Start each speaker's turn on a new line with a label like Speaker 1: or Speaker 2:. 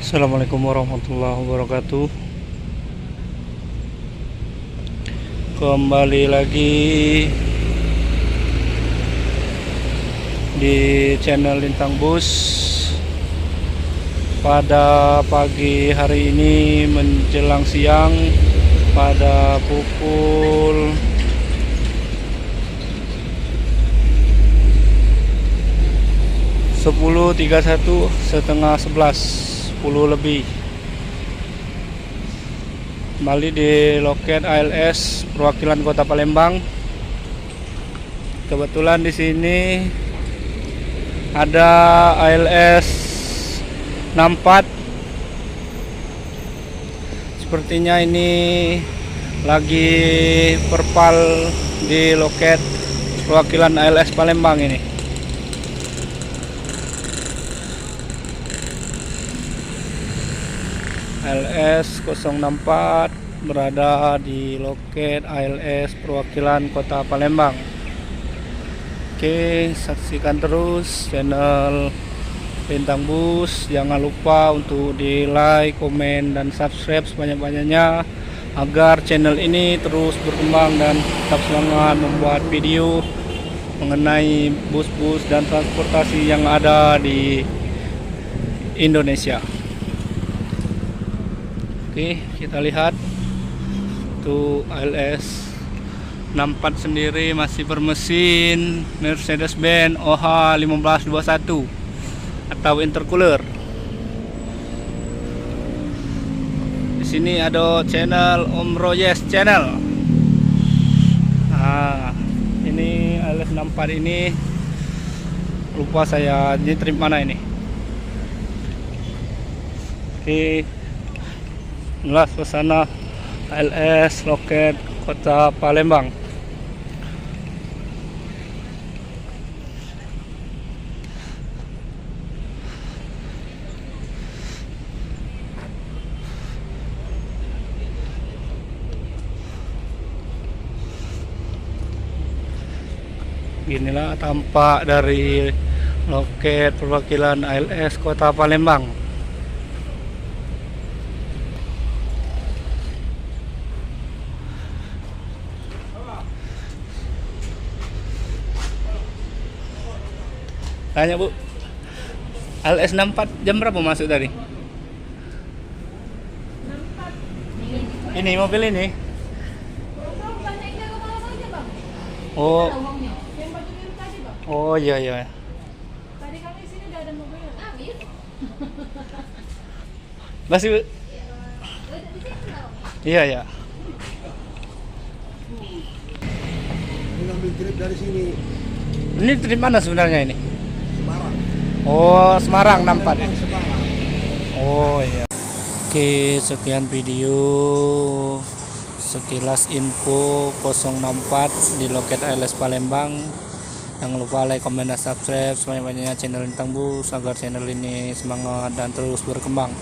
Speaker 1: Assalamualaikum warahmatullahi wabarakatuh. Kembali lagi di channel Lintang Bus. Pada pagi hari ini menjelang siang, pada pukul 10.31, setengah 10 lebih, kembali di loket ALS perwakilan Kota Palembang. Kebetulan di sini ada ALS 64. Sepertinya ini lagi perpal di loket perwakilan ALS Palembang ini. ALS 064 berada di loket ALS perwakilan Kota Palembang. Oke, saksikan terus channel Lintang Bus. Jangan lupa untuk di like, komen, dan subscribe sebanyak-banyaknya agar channel ini terus berkembang dan tetap semangat membuat video mengenai bus-bus dan transportasi yang ada di Indonesia. Oke, kita lihat tuh ALS 64 sendiri masih bermesin Mercedes-Benz OH 1521 atau intercooler. Di sini ada channel Om Royes channel. Nah, ini ALS 64 ini lupa saya ini trip mana ini. Oke, inilah suasana ALS loket Kota Palembang. Inilah tampak dari loket perwakilan ALS Kota Palembang. Tanya Bu, ALS 64 jam berapa masuk tadi? 64. Ini mobil ini? Oh. Oh iya iya.
Speaker 2: Tadi kami sini udah ada mobil.
Speaker 1: Masih Bu? Iya ya.
Speaker 3: Ini ambil trip dari sini.
Speaker 1: Ini trip mana sebenarnya ini?
Speaker 3: Semarang.
Speaker 1: Oh, Semarang 64 ya.
Speaker 3: Semarang.
Speaker 1: Oh iya. Oke, sekian video sekilas info 064 di loket ALS Palembang. Jangan lupa like, komen, dan subscribe sebanyak-banyaknya channel Lintang Bus agar channel ini semangat dan terus berkembang.